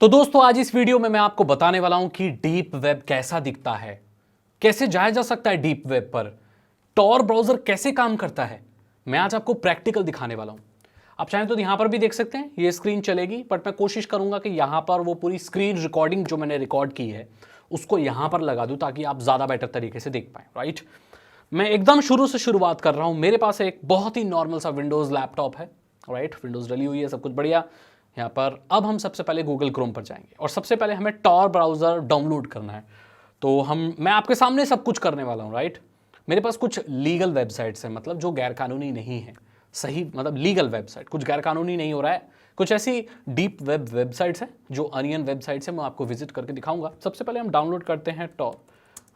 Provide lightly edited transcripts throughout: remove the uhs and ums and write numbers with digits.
तो दोस्तों आज इस वीडियो में मैं आपको बताने वाला हूं कि डीप वेब कैसा दिखता है, कैसे जाया जा सकता है डीप वेब पर, टॉर ब्राउजर कैसे काम करता है। मैं आज आपको प्रैक्टिकल दिखाने वाला हूं। आप चाहें तो यहां पर भी देख सकते हैं, ये स्क्रीन चलेगी, बट मैं कोशिश करूंगा कि यहां पर वो पूरी स्क्रीन रिकॉर्डिंग जो मैंने रिकॉर्ड की है उसको यहां पर लगा दूं ताकि आप ज्यादा बेटर तरीके से देख पाएं। राइट, मैं एकदम शुरू से शुरुआत कर रहा हूं। मेरे पास एक बहुत ही नॉर्मल सा विंडोज लैपटॉप है। राइट, विंडोज डली हुई है, सब कुछ बढ़िया यहाँ पर। अब हम सबसे पहले गूगल क्रोम पर जाएंगे और सबसे पहले हमें टॉर ब्राउजर डाउनलोड करना है। तो मैं आपके सामने सब कुछ करने वाला हूँ। राइट, मेरे पास कुछ लीगल वेबसाइट्स हैं, मतलब जो गैरकानूनी नहीं है, सही मतलब लीगल वेबसाइट, कुछ गैरकानूनी नहीं हो रहा है। कुछ ऐसी डीप वेब वेबसाइट्स हैं जो अनियन वेबसाइट्स हैं, मैं आपको विजिट करके दिखाऊंगा। सबसे पहले हम डाउनलोड करते हैं टॉर,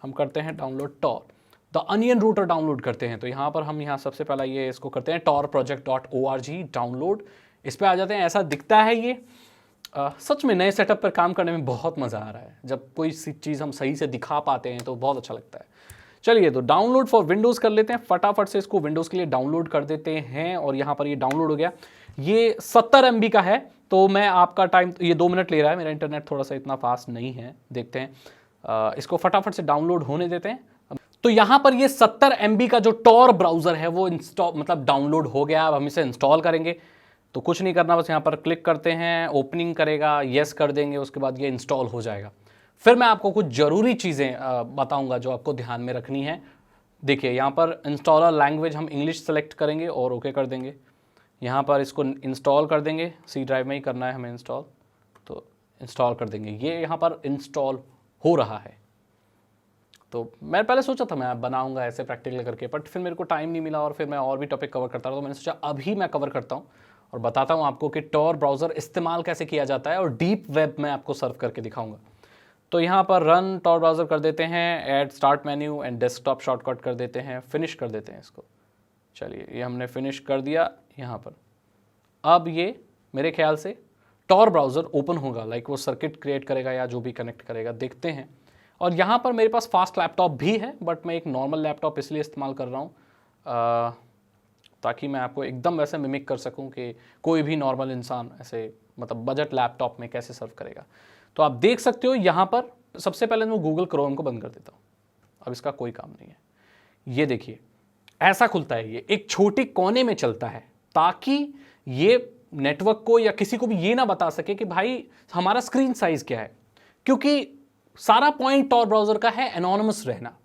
हम करते हैं download Tor, the onion router download करते हैं। तो यहाँ पर हम सबसे पहला ये इसको करते हैं torproject.org डाउनलोड। इस पे आ जाते हैं, ऐसा दिखता है ये। सच में नए सेटअप पर काम करने में बहुत मज़ा आ रहा है। जब कोई सी चीज़ हम सही से दिखा पाते हैं तो बहुत अच्छा लगता है। चलिए, तो डाउनलोड फॉर विंडोज़ कर लेते हैं। फटाफट से इसको विंडोज़ के लिए डाउनलोड कर देते हैं और यहाँ पर ये डाउनलोड हो गया। ये 70 MB का है, तो मैं आपका टाइम, ये 2 मिनट ले रहा है। मेरा इंटरनेट थोड़ा सा इतना फास्ट नहीं है, देखते हैं। इसको फटाफट से डाउनलोड होने देते हैं। तो यहाँ पर ये 70 MB का जो टॉर ब्राउज़र है वो इंस्टॉल, मतलब डाउनलोड हो गया। अब हम इसे इंस्टॉल करेंगे तो कुछ नहीं करना, बस यहाँ पर क्लिक करते हैं, ओपनिंग करेगा, येस कर देंगे, उसके बाद ये इंस्टॉल हो जाएगा। फिर मैं आपको कुछ ज़रूरी चीज़ें बताऊंगा जो आपको ध्यान में रखनी है। देखिए, यहाँ पर इंस्टॉलर लैंग्वेज हम इंग्लिश सेलेक्ट करेंगे और ओके कर देंगे। यहाँ पर इसको इंस्टॉल कर देंगे, सी ड्राइव में ही करना है हमें इंस्टॉल, तो इंस्टॉल कर देंगे। ये यहाँ पर इंस्टॉल हो रहा है। तो मैं पहले सोचा था मैं बनाऊंगा ऐसे प्रैक्टिकल करके, बट फिर मेरे को टाइम नहीं मिला और फिर मैं और भी टॉपिक कवर करता रहा। तो मैंने सोचा अभी मैं कवर करता हूँ और बताता हूँ आपको कि टॉर ब्राउज़र इस्तेमाल कैसे किया जाता है और डीप वेब में आपको सर्व करके दिखाऊंगा। तो यहाँ पर रन टॉर ब्राउज़र कर देते हैं, add start menu and desktop shortcut कर देते हैं, फिनिश कर देते हैं इसको। चलिए, ये हमने फिनिश कर दिया यहाँ पर। अब ये मेरे ख्याल से टॉर ब्राउज़र ओपन होगा, लाइक वो सर्किट क्रिएट करेगा या जो भी कनेक्ट करेगा, देखते हैं। और यहाँ पर मेरे पास फास्ट लैपटॉप भी है, बट मैं एक नॉर्मल लैपटॉप इसलिए इस्तेमाल कर रहा हूँ ताकि मैं आपको एकदम वैसे मिमिक कर सकूं कि कोई भी नॉर्मल इंसान ऐसे, मतलब बजट लैपटॉप में कैसे सर्व करेगा। तो आप देख सकते हो यहाँ पर सबसे पहले मैं गूगल क्रोम को बंद कर देता हूँ। अब इसका कोई काम नहीं है। ये देखिए, ऐसा खुलता है। ये एक छोटे कोने में चलता है ताकि ये नेटवर्क को या किसी को भी ये ना बता सके कि भाई हमारा स्क्रीन साइज क्या है, क्योंकि सारा पॉइंट टॉर ब्राउज़र का है एनोनिमस रहना।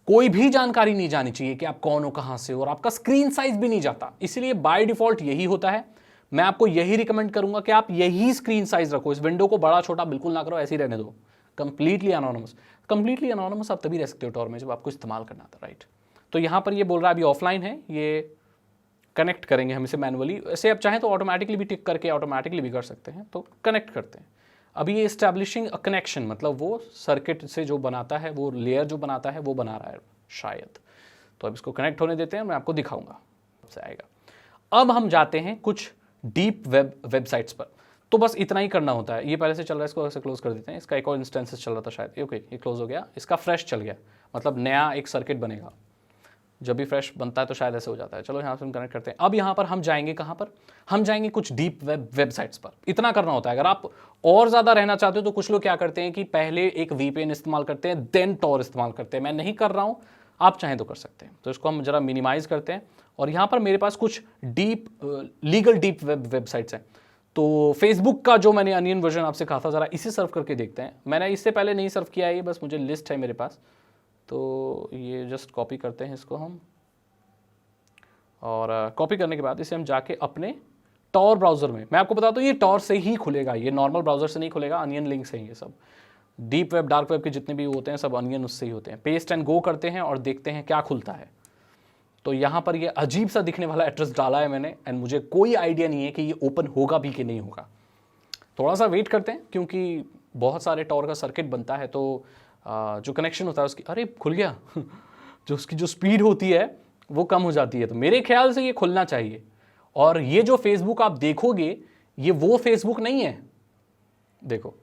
कोई भी जानकारी नहीं जानी चाहिए कि आप कौन हो, कहां से हो, और आपका स्क्रीन साइज भी नहीं जाता। इसलिए बाय डिफॉल्ट यही होता है। मैं आपको यही रिकमेंड करूंगा कि आप यही स्क्रीन साइज रखो। इस विंडो को बड़ा छोटा बिल्कुल ना करो, ऐसे ही रहने दो। Completely anonymous. कंप्लीटली अनोनिमस आप तभी रह सकते हो टॉर में जब आपको इस्तेमाल करना था। राइट, तो यहां पर ये बोल रहा है अभी ऑफलाइन है, ये कनेक्ट करेंगे हम इसे मैनुअली। ऐसे आप चाहें तो ऑटोमेटिकली भी टिक करके ऑटोमेटिकली भी कर सकते हैं। तो कनेक्ट करते हैं। अभी ये इस्टेब्लिशिंग अ कनेक्शन, मतलब वो सर्किट से जो बनाता है, वो लेयर जो बनाता है वो बना रहा है शायद। तो अब इसको कनेक्ट होने देते हैं, मैं आपको दिखाऊंगा से आएगा। अब हम जाते हैं कुछ डीप वेबसाइट्स पर। तो बस इतना ही करना होता है। ये पहले से चल रहा है, इसको ऐसे क्लोज कर देते हैं। इसका एक और इंस्टेंसेस चल रहा था शायद, ओके, ये क्लोज हो गया। इसका फ्रेश चल गया, मतलब नया एक सर्किट बनेगा। जब भी फ्रेश बनता है तो शायद ऐसे हो जाता है। चलो यहाँ से हम कनेक्ट करते हैं। अब यहाँ पर हम जाएंगे कहाँ पर, हम जाएंगे कुछ डीप वेबसाइट्स पर। इतना करना होता है। अगर आप और ज़्यादा रहना चाहते हो तो कुछ लोग क्या करते हैं कि पहले एक VPN इस्तेमाल करते हैं, देन टॉर इस्तेमाल करते हैं। मैं नहीं कर रहा हूँ, आप चाहें तो कर सकते हैं। तो इसको हम जरा मिनिमाइज करते हैं और यहाँ पर मेरे पास कुछ लीगल डीप वेबसाइट्स हैं। तो फेसबुक का जो मैंने अनियन वर्जन आपसे कहा था, ज़रा इसे सर्व करके देखते हैं। मैंने इससे पहले नहीं सर्व किया है, ये बस मुझे लिस्ट है मेरे पास। तो ये जस्ट कॉपी करते हैं इसको हम, और कॉपी करने के बाद इसे हम जाके अपने टॉर ब्राउज़र में, मैं आपको बताता हूँ ये टॉर से ही खुलेगा, ये नॉर्मल ब्राउज़र से नहीं खुलेगा। अनियन लिंक से ही ये सब डीप वेब, डार्क वेब के जितने भी होते हैं सब अनियन उससे ही होते हैं। पेस्ट एंड गो करते हैं और देखते हैं क्या खुलता है। तो यहाँ पर ये अजीब सा दिखने वाला एड्रेस डाला है मैंने, एंड मुझे कोई आइडिया नहीं है कि ये ओपन होगा भी कि नहीं होगा। थोड़ा सा वेट करते हैं, क्योंकि बहुत सारे टॉर का सर्किट बनता है, तो जो कनेक्शन होता है उसकी, अरे खुल गया जो उसकी जो स्पीड होती है वो कम हो जाती है। तो मेरे ख्याल से ये खुलना चाहिए। और ये जो फेसबुक आप देखोगे, ये वो फेसबुक नहीं है, देखो।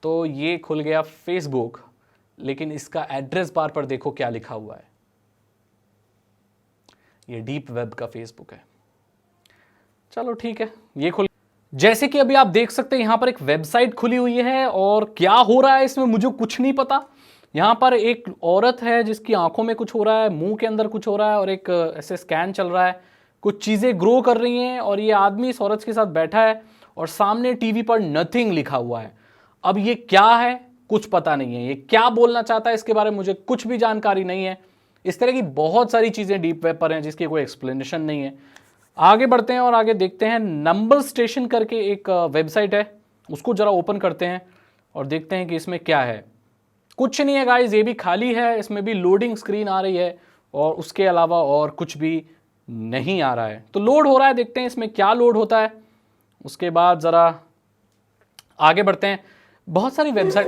तो ये खुल गया फेसबुक, लेकिन इसका एड्रेस बार पर देखो क्या लिखा हुआ है। ये डीप वेब का फेसबुक है। चलो ठीक है, ये खुल जैसे कि अभी आप देख सकते हैं यहां पर एक वेबसाइट खुली हुई है और क्या हो रहा है इसमें मुझे कुछ नहीं पता। यहां पर एक औरत है जिसकी आंखों में कुछ हो रहा है, मुंह के अंदर कुछ हो रहा है और एक ऐसे स्कैन चल रहा है, कुछ चीजें ग्रो कर रही हैं और ये आदमी इस औरत के साथ बैठा है और सामने टीवी पर नथिंग लिखा हुआ है। अब ये क्या है कुछ पता नहीं है, ये क्या बोलना चाहता है इसके बारे में मुझे कुछ भी जानकारी नहीं है। इस तरह की बहुत सारी चीजें डीप वेब पर हैं जिसकी कोई एक्सप्लेनेशन नहीं है। आगे बढ़ते हैं और आगे देखते हैं। नंबर स्टेशन करके एक वेबसाइट है, उसको जरा ओपन करते हैं और देखते हैं कि इसमें क्या है। कुछ नहीं है गाइस, ये भी खाली है, इसमें भी लोडिंग स्क्रीन आ रही है और उसके अलावा और कुछ भी नहीं आ रहा है। तो लोड हो रहा है, देखते हैं इसमें क्या लोड होता है। उसके बाद जरा आगे बढ़ते हैं। बहुत सारी वेबसाइट,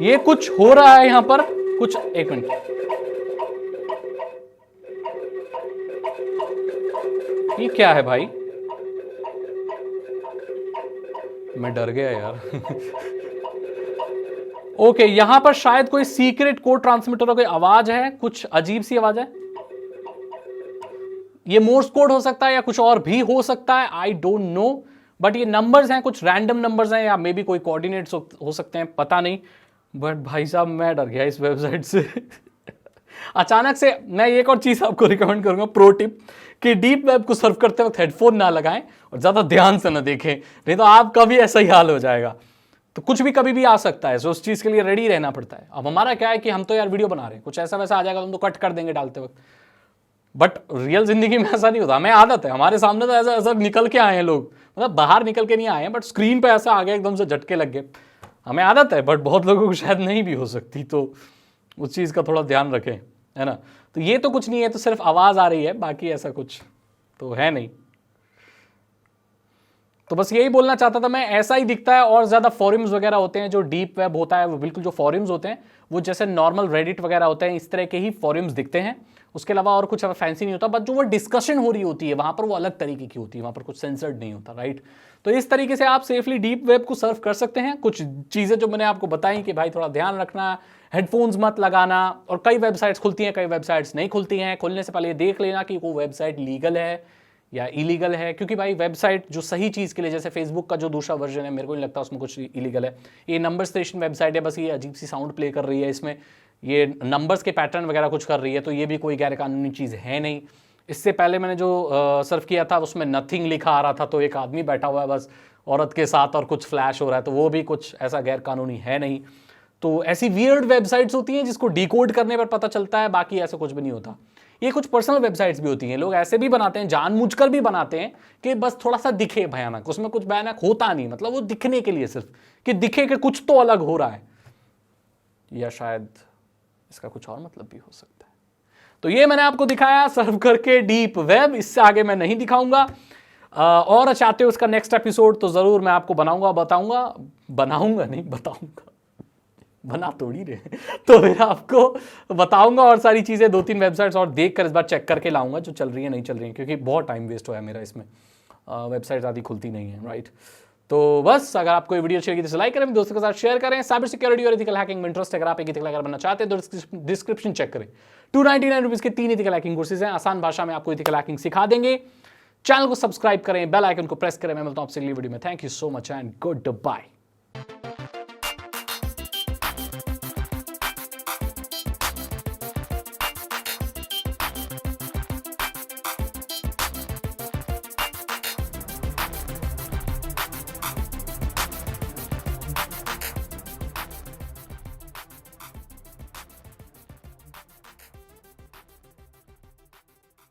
ये कुछ हो रहा है यहां पर कुछ, एक मिनट, ये क्या है भाई, मैं डर गया यार। ओके, यहां पर शायद कोई सीक्रेट कोड ट्रांसमीटर कोई आवाज है, कुछ अजीब सी आवाज है। ये मोर्स कोड हो सकता है या कुछ और भी हो सकता है, आई डोंट नो, बट ये नंबर्स हैं, कुछ रैंडम नंबर्स हैं या मे बी कोई कोऑर्डिनेट्स हो सकते हैं, पता नहीं। बट भाई साहब मैं डर गया इस वेबसाइट से। अचानक से मैं एक और चीज आपको रिकमेंड करूंगा, प्रो टिप, कि डीप वेब को सर्व करते वक्त हेडफोन ना लगाएं और ज्यादा ध्यान से ना देखें, नहीं तो आपका भी ऐसा ही हाल हो जाएगा। तो कुछ भी कभी भी आ सकता है, सो उस चीज के लिए रेडी रहना पड़ता है। अब हमारा क्या है कि हम तो यार वीडियो बना रहे हैं, कुछ ऐसा वैसा आ जाएगा हम तो कट कर देंगे डालते वक्त, बट रियल जिंदगी में ऐसा नहीं होता। हमें आदत है, हमारे सामने तो ऐसा ऐसा निकल के आए हैं लोग, मतलब बाहर निकल के नहीं आए हैं, बट स्क्रीन पे ऐसा आ गया एकदम से झटके लग गए। हमें आदत है, बट बहुत लोगों को शायद नहीं भी हो सकती, तो उस चीज़ का थोड़ा ध्यान रखें, है ना। तो ये तो कुछ नहीं है, तो सिर्फ आवाज़ आ रही है, बाकी ऐसा कुछ तो है नहीं। तो बस यही बोलना चाहता था मैं, ऐसा ही दिखता है। और ज़्यादा फॉरम्स वगैरह होते हैं, जो डीप वेब होता है वो बिल्कुल जो फॉरम्स होते हैं वो जैसे नॉर्मल रेडिट वगैरह होते हैं, इस तरह के ही फॉरम्स दिखते हैं। उसके अलावा और कुछ फैंसी नहीं होता, बट जो वो डिस्कशन हो रही होती है वहाँ पर वो अलग तरीके की होती है, वहाँ पर कुछ सेंसर्ड नहीं होता, राइट। तो इस तरीके से आप सेफली डीप वेब को सर्व कर सकते हैं। कुछ चीज़ें जो मैंने आपको बताई कि भाई थोड़ा ध्यान रखना, हेडफोन्स मत लगाना, और कई वेबसाइट्स खुलती हैं कई वेबसाइट्स नहीं खुलती हैं। खुलने से पहले ये देख लेना कि वो वेबसाइट लीगल है या इलीगल है, क्योंकि भाई वेबसाइट जो सही चीज़ के लिए, जैसे फेसबुक का जो दूसरा वर्जन है मेरे को नहीं लगता उसमें कुछ इलीगल है। ये नंबर स्टेशन वेबसाइट है, बस ये अजीब सी साउंड प्ले कर रही है, इसमें ये नंबर्स के पैटर्न वगैरह कुछ कर रही है, तो ये भी कोई गैर कानूनी चीज़ है नहीं। इससे पहले मैंने जो सर्व किया था उसमें नथिंग लिखा आ रहा था, तो एक आदमी बैठा हुआ है बस औरत के साथ और कुछ फ्लैश हो रहा है, तो वो भी कुछ ऐसा गैर कानूनी है नहीं। तो ऐसी वियर्ड वेबसाइट्स होती हैं जिसको डिकोड करने पर पता चलता है, बाकी ऐसा कुछ भी नहीं होता। ये कुछ पर्सनल वेबसाइट्स भी होती हैं, लोग ऐसे भी बनाते हैं, जानबूझकर भी बनाते हैं कि बस थोड़ा सा दिखे भयानक, उसमें कुछ भयानक होता नहीं, मतलब वो दिखने के लिए सिर्फ कि दिखे कि कुछ तो अलग हो रहा है, या शायद इसका कुछ और मतलब भी हो सकता है। तो ये मैंने आपको दिखाया सर्व करके डीप वेब, इससे आगे मैं नहीं दिखाऊंगा। और चाहते हो उसका नेक्स्ट एपिसोड तो जरूर मैं आपको बताऊंगा, नहीं बताऊंगा, बना तोड़ी रहे, तो मैं आपको बताऊंगा और सारी चीज़ें 2-3 वेबसाइट्स और देखकर इस बार चेक करके लाऊंगा जो चल रही है नहीं चल रही है, क्योंकि बहुत टाइम वेस्ट हुआ है मेरा इसमें, वेबसाइट आदि खुलती नहीं है, राइट। तो बस अगर आपको वीडियो अच्छी लगी तो लाइक करें, दोस्तों के साथ शेयर करें। साइबर सिक्योरिटी और एथिकल हैकिंग में इंटरेस्ट, अगर आप एक एथिकल हैकर बनना चाहते हैं तो डिस्क्रिप्शन चेक करें। 299 रुपीज़ के 3 एथिकल हैकिंग कोर्सेज हैं, आसान भाषा में आपको एथिकल हैकिंग सिखा देंगे। चैनल को सब्सक्राइब करें, बेल आइकन को प्रेस करें। मैं मिलता हूं आपसे अगली वीडियो में। Thank you so much and good bye.